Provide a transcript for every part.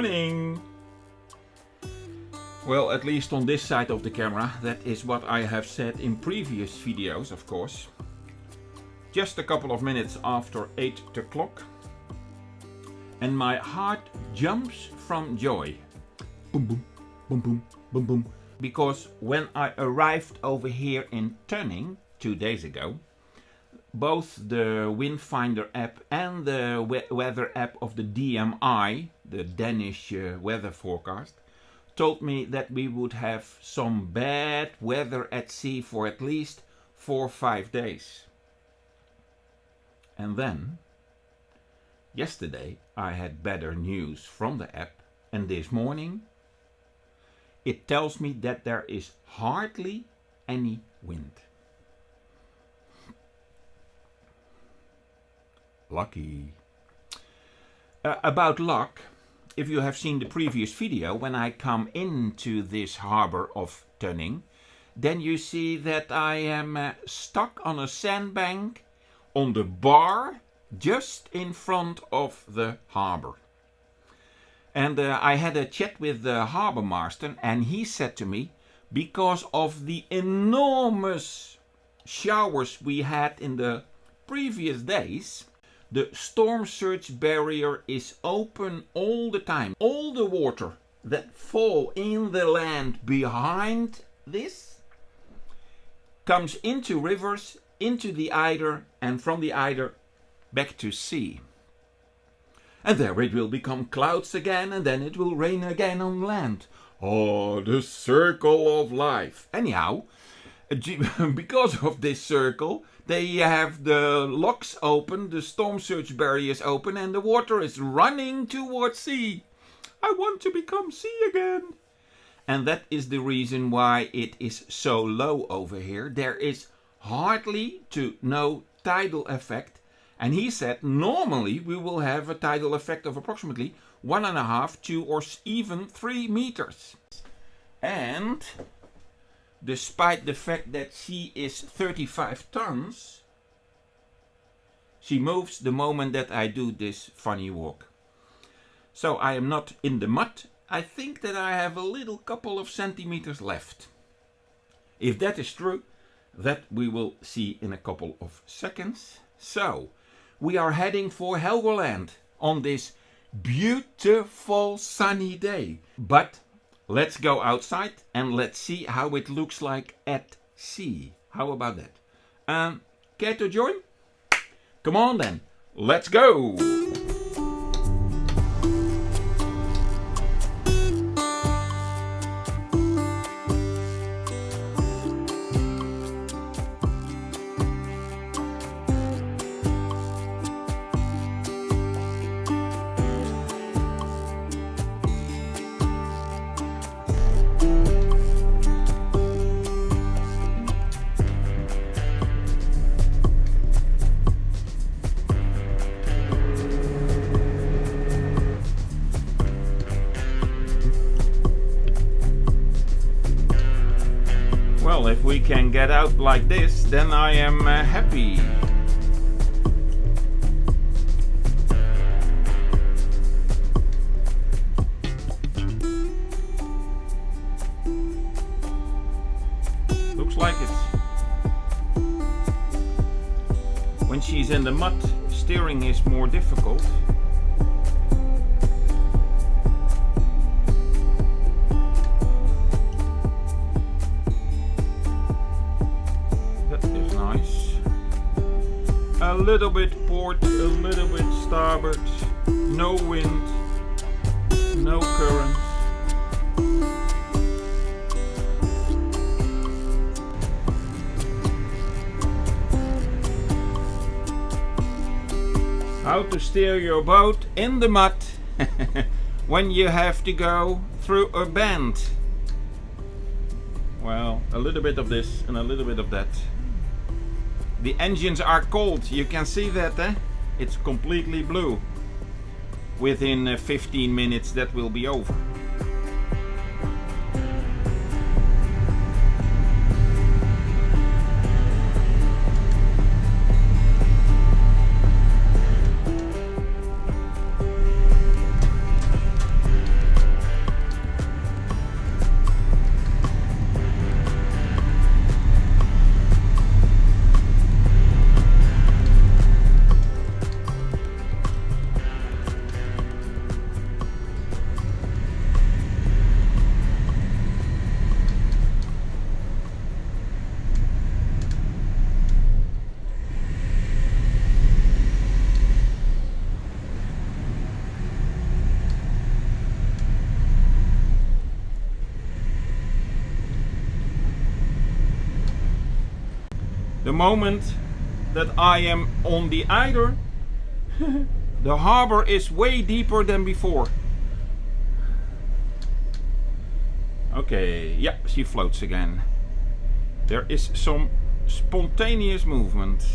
morning! Well, at least on this side of the camera, that is what I have said in previous videos, of course. Just a couple of minutes after 8 o'clock. And my heart jumps from joy. Boom, boom, boom, boom, boom, boom. Because when I arrived over here in Tönning 2 days ago, both the Windfinder app and the weather app of the DMI, the Danish weather forecast, told me that we would have some bad weather at sea for at least 4 or 5 days. And then, yesterday I had better news from the app, and this morning it tells me that there is hardly any wind. Lucky. About luck, if you have seen the previous video, when I come into this harbor of Tönning, then you see that I am stuck on a sandbank on the bar just in front of the harbor. And I had a chat with the harbor master, and he said to me, because of the enormous showers we had in the previous days, the storm surge barrier is open all the time. All the water that fall in the land behind this comes into rivers, into the Eider, and from the Eider back to sea. And there it will become clouds again, and then it will rain again on land. Oh, the circle of life. Anyhow, because of this circle, they have the locks open, the storm surge barriers open, and the water is running towards sea. I want to become sea again. And that is the reason why it is so low over here. There is hardly to no tidal effect. And he said normally we will have a tidal effect of approximately 1.5, 2 or even 3 meters. And despite the fact that she is 35 tons, she moves the moment that I do this funny walk. So I am not in the mud. I think that I have a little couple of centimeters left. If that is true, that we will see in a couple of seconds. So, we are heading for Helgoland on this beautiful sunny day. But let's go outside and let's see how it looks like at sea. How about that? Care to join? Come on then, let's go! Well, if we can get out like this, then I am happy. Looks like it. When she's in the mud, steering is more difficult. A little bit port, a little bit starboard, no wind, no current. How to steer your boat in the mud when you have to go through a bend. Well, a little bit of this and a little bit of that. The engines are cold, you can see that, eh? It's completely blue. Within 15 minutes that will be over. The moment that I am on the Eider, the harbor is way deeper than before. Okay, yeah, she floats again. There is some spontaneous movement.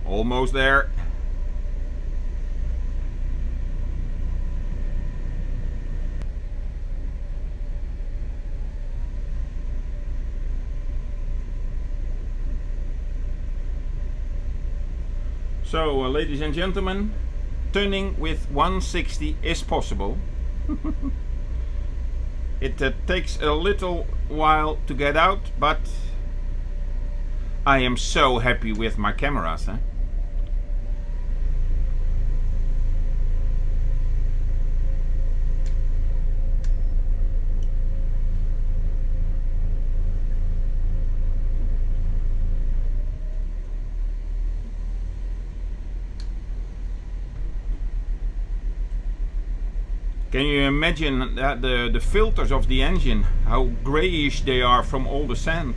Almost there. So, ladies and gentlemen, Tönning with 160 is possible. It takes a little while to get out, but I am so happy with my cameras. Can you imagine that the filters of the engine, how grayish they are from all the sand?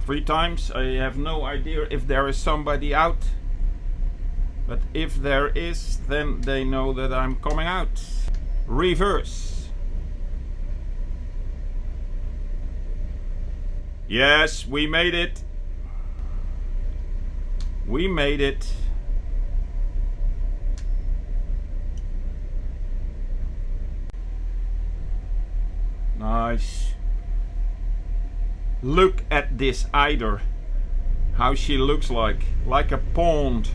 Three times. I have no idea if there is somebody out. But if there is, then they know that I'm coming out. Reverse. Yes, we made it. We made it. Nice. Look at this Eider. How she looks like a pond.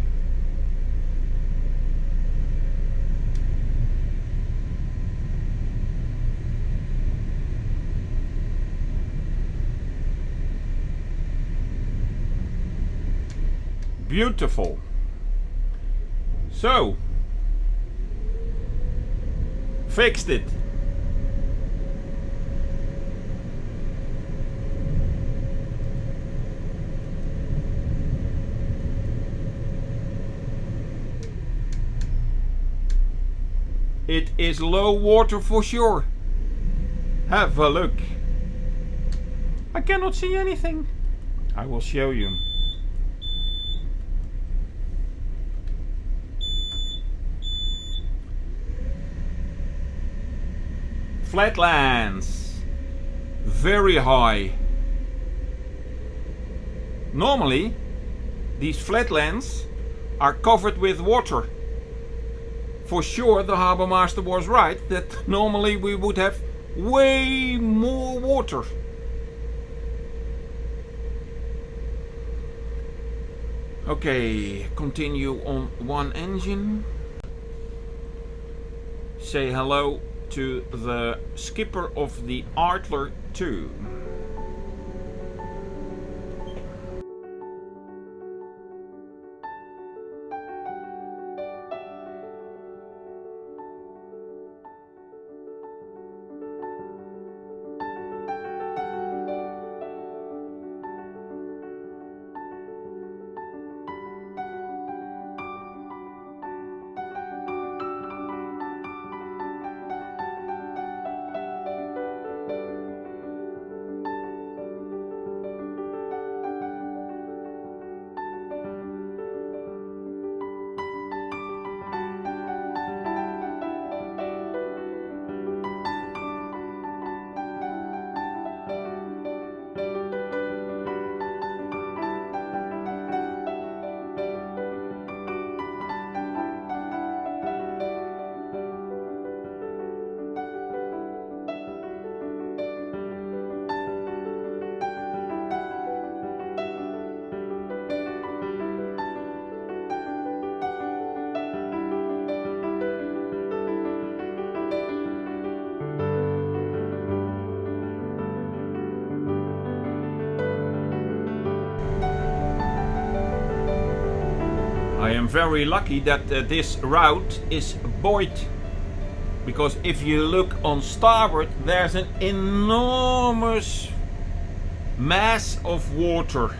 Beautiful. So, fixed it. It is low water for sure. Have a look. I cannot see anything. I will show you. Flatlands, very high. Normally, these flatlands are covered with water. For sure, the harbour master was right that normally we would have way more water. Okay, continue on one engine. Say hello to the skipper of the Adler 2. I am very lucky that this route is buoyed, because if you look on starboard there's an enormous mass of water.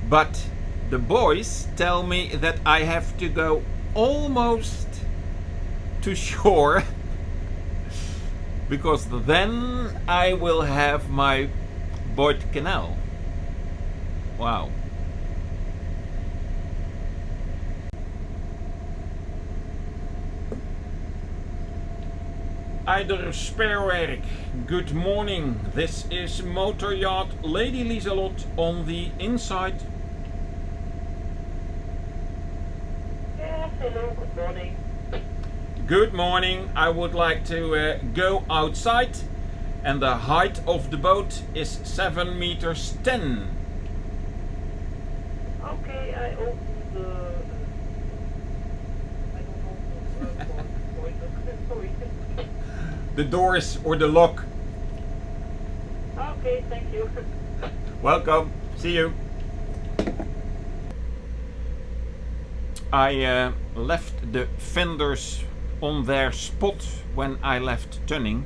But the boys tell me that I have to go almost to shore because then I will have my buoyed canal. Wow. Eider Sparewerk, good morning. This is motor yacht Lady Liselot on the inside. Yes, hello, good morning. Good morning. I would like to go outside, and the height of the boat is 7 meters 10. Okay, I open the... I don't know the word sorry. The doors or the lock. Okay, thank you. Welcome. See you. I left the fenders on their spot when I left Tönning,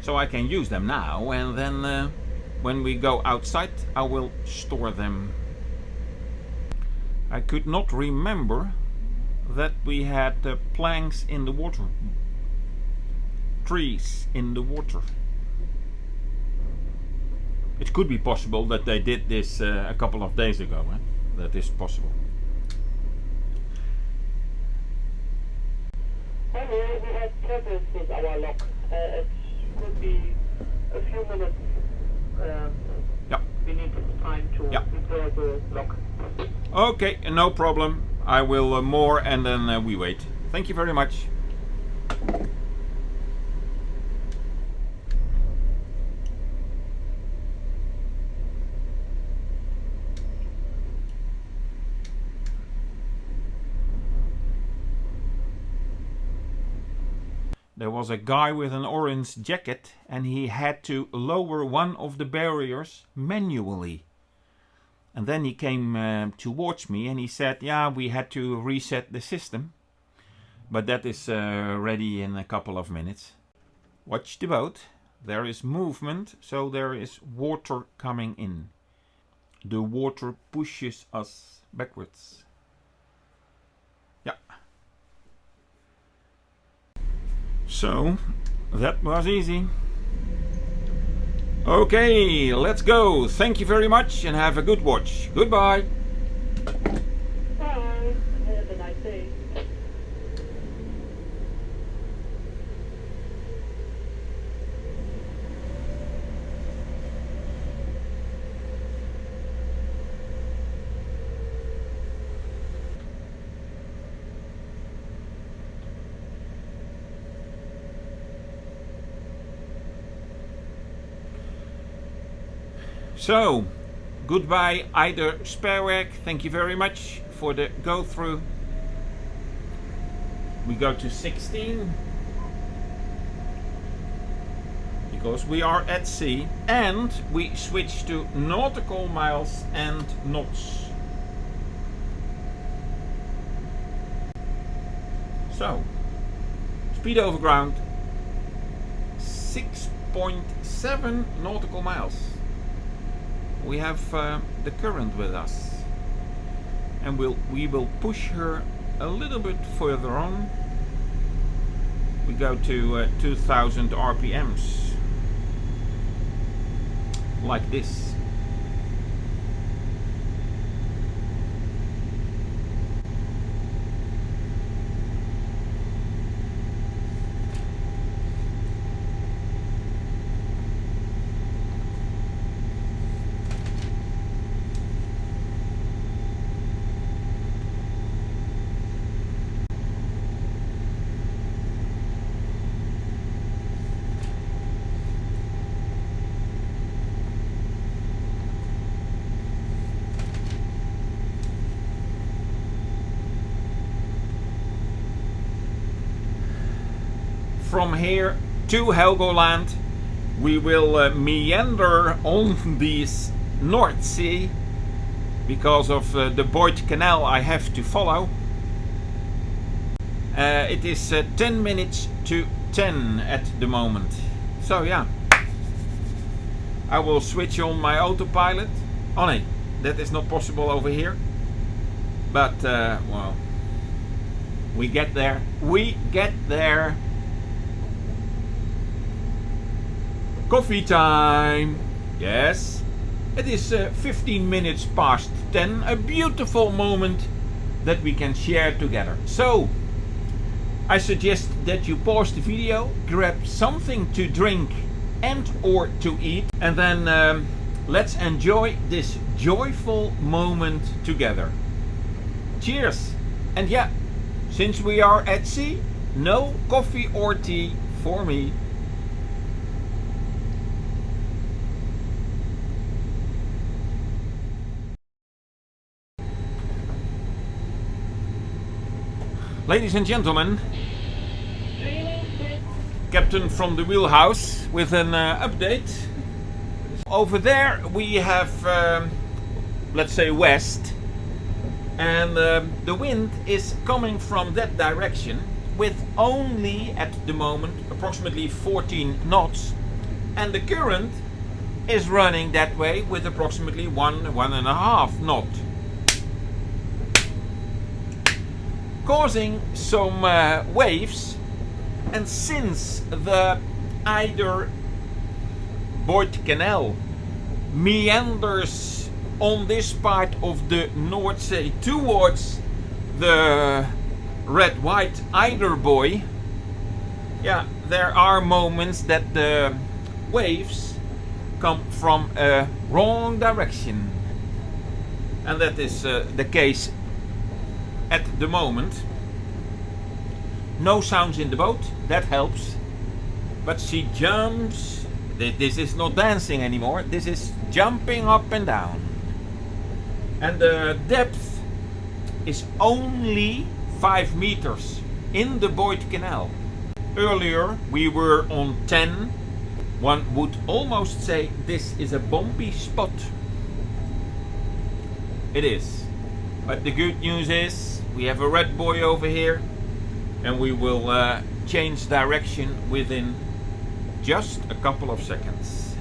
so I can use them now, and then when we go outside I will store them. I could not remember that we had planks in the water, trees in the water. It could be possible that they did this a couple of days ago. That is possible. Anyway, we had troubles with our lock. It could be a few minutes. Yeah. We need time to repair the lock. Okay, no problem. I will moor and then we wait. Thank you very much. There was a guy with an orange jacket and he had to lower one of the barriers manually. And then he came towards me and he said, yeah, we had to reset the system. But that is ready in a couple of minutes. Watch the boat. There is movement, so there is water coming in. The water pushes us backwards. Yeah. So, that was easy. Okay, let's go. Thank you very much and have a good watch. Goodbye. Bye. Have a nice day. So, goodbye Eider Sparewerk. Thank you very much for the go through. We go to 16 because we are at sea, and we switch to nautical miles and knots. So, speed over ground 6.7 nautical miles. We have the current with us, and we will push her a little bit further on. We go to 2000 RPMs, like this. From here to Helgoland, we will meander on this North Sea, because of the Bucht Canal I have to follow. It is 10 minutes to 10 at the moment. So yeah, I will switch on my autopilot. Oh no, that is not possible over here. But well, we get there. We get there. Coffee time. Yes, it is 15 minutes past 10. A beautiful moment that we can share together. So I suggest that you pause the video, grab something to drink and or to eat, and then let's enjoy this joyful moment together. Cheers! And yeah, since we are at sea, no coffee or tea for me. Ladies and gentlemen, Captain from the wheelhouse with an update. Over there we have, let's say, west, and the wind is coming from that direction with only at the moment approximately 14 knots, and the current is running that way with approximately 1.5 knot, causing some waves. And since the Eider Bucht Canal meanders on this part of the North Sea towards the red-white Eider buoy, yeah, there are moments that the waves come from a wrong direction, and that is the case at the moment. No sounds in the boat, that helps. But she jumps. This is not dancing anymore, this is jumping up and down. And the depth is only 5 meters in the Bucht Canal. Earlier we were on 10. One would almost say this is a bumpy spot. It is. But the good news is we have a red buoy over here, and we will change direction within just a couple of seconds.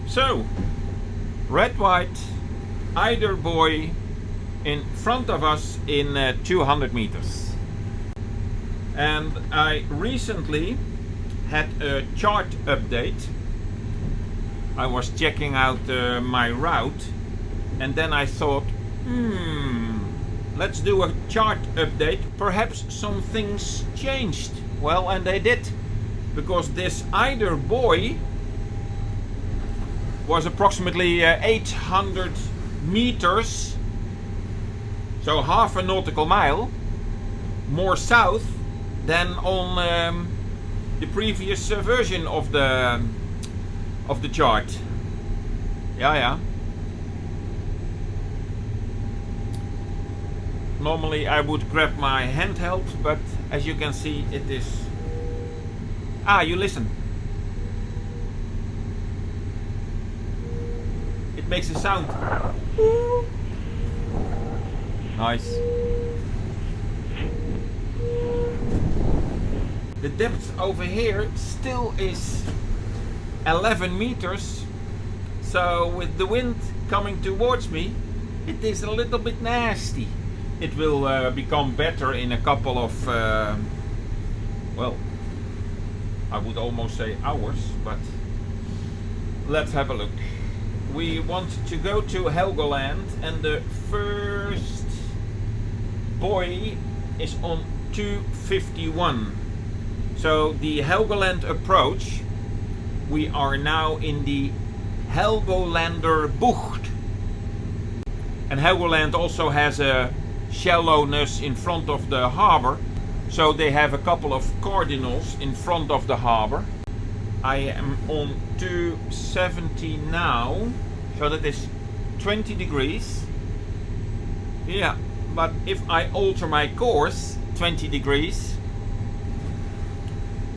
So, red-white Eider buoy in front of us in 200 meters. And I recently had a chart update. I was checking out my route, and then I thought, let's do a chart update. Perhaps some things changed. Well, and they did, because this Eider buoy was approximately 800 meters, so half a nautical mile more south than on the previous version of the chart. Yeah. Normally I would grab my handheld, but as you can see, it is... you listen. It makes a sound. Nice. The depth over here still is 11 meters. So with the wind coming towards me, it is a little bit nasty. It will become better in a couple of, well, I would almost say hours, but let's have a look. We want to go to Helgoland, and the first buoy is on 251. So the Helgoland approach, we are now in the Helgoland Bucht. And Helgoland also has a shallowness in front of the harbor, so they have a couple of cardinals in front of the harbor. I am on 270 now, so that is 20 degrees. Yeah, but if I alter my course 20 degrees,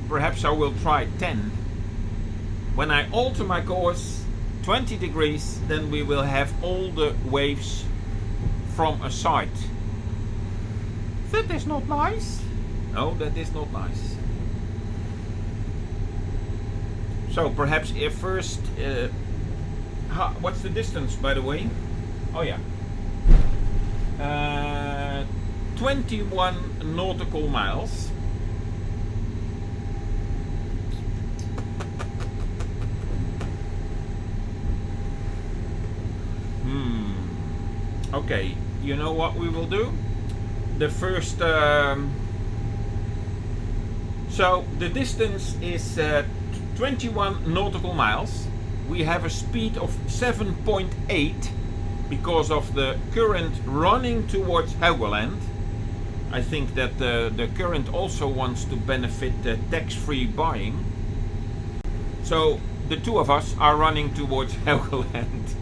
perhaps I will try 10. when I alter my course 20 degrees, then we will have all the waves from a side. That is not nice. No, that is not nice. So perhaps if first, what's the distance, by the way? Oh yeah, 21 nautical miles. Okay, you know what we will do? The first, so the distance is 21 nautical miles. We have a speed of 7.8 because of the current running towards Helgoland. I think that the current also wants to benefit the tax-free buying. So the two of us are running towards Helgoland.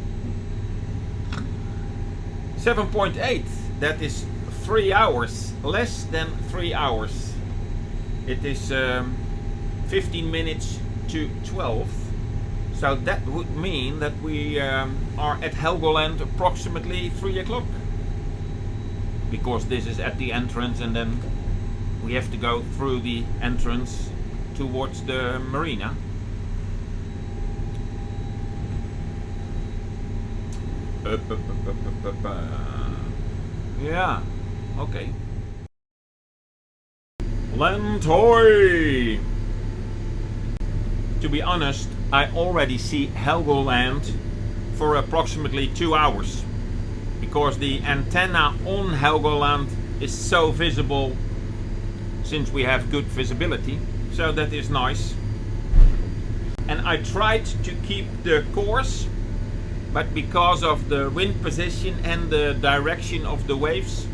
7.8, that is 3 hours, less than 3 hours. It is 15 minutes to 12. So that would mean that we are at Helgoland approximately 3 o'clock. Because this is at the entrance and then we have to go through the entrance towards the marina. Yeah, okay. Landhoy! To be honest, I already see Helgoland for approximately 2 hours. Because the antenna on Helgoland is so visible since we have good visibility. So that is nice. And I tried to keep the course, but because of the wind position and the direction of the waves,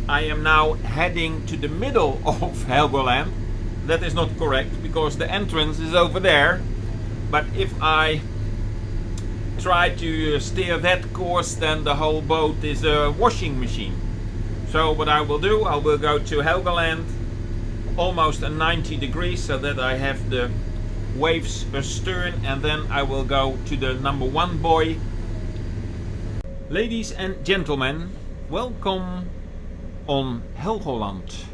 I am now heading to the middle of Helgoland. That is not correct because the entrance is over there. But if I try to steer that course, then the whole boat is a washing machine. So what I will do, I will go to Helgoland almost at 90 degrees so that I have the waves astern, and then I will go to the number 1 buoy. Ladies and gentlemen, welcome on Helgoland.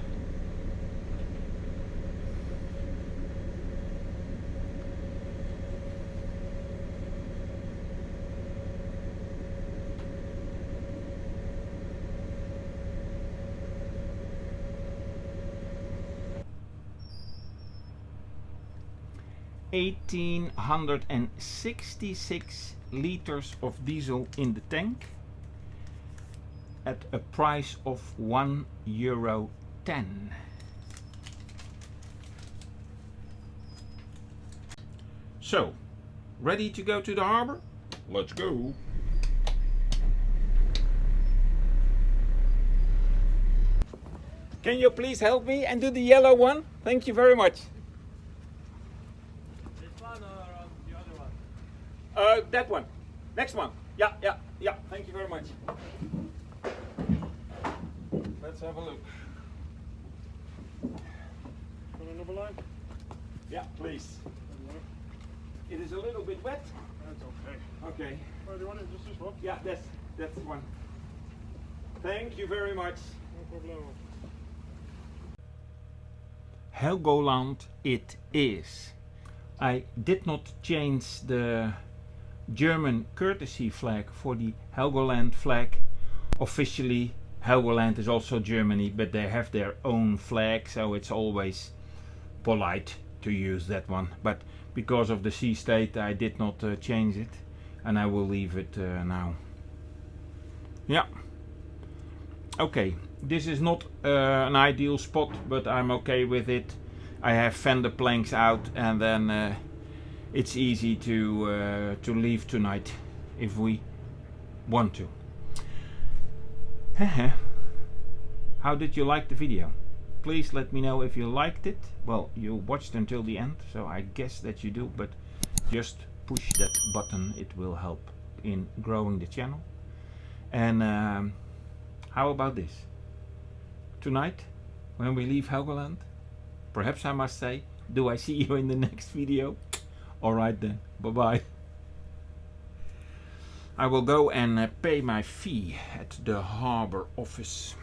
$1,866 liters of diesel in the tank at a price of €1.10. So, ready to go to the harbor? Let's go! Can you please help me and do the yellow one? Thank you very much. That one. Next one. Yeah. Thank you very much. Let's have a look. Want another line? Yeah, please. It is a little bit wet. That's okay. Okay. Oh, do you want it just this one? Yeah, that's one. Thank you very much. No problem. Helgoland it is. I did not change the German courtesy flag for the Helgoland flag. Officially Helgoland is also Germany, but they have their own flag, so it's always polite to use that one. But because of the sea state I did not change it, and I will leave it now. Yeah. Okay, this is not an ideal spot, but I'm okay with it. I have fender planks out, and then it's easy to leave tonight if we want to. How did you like the video? Please let me know if you liked it. Well, you watched until the end, so I guess that you do, but just push that button, it will help in growing the channel. And how about this? Tonight, when we leave Helgoland, perhaps I must say, do I see you in the next video? All right then. Bye-bye. I will go and pay my fee at the harbor office.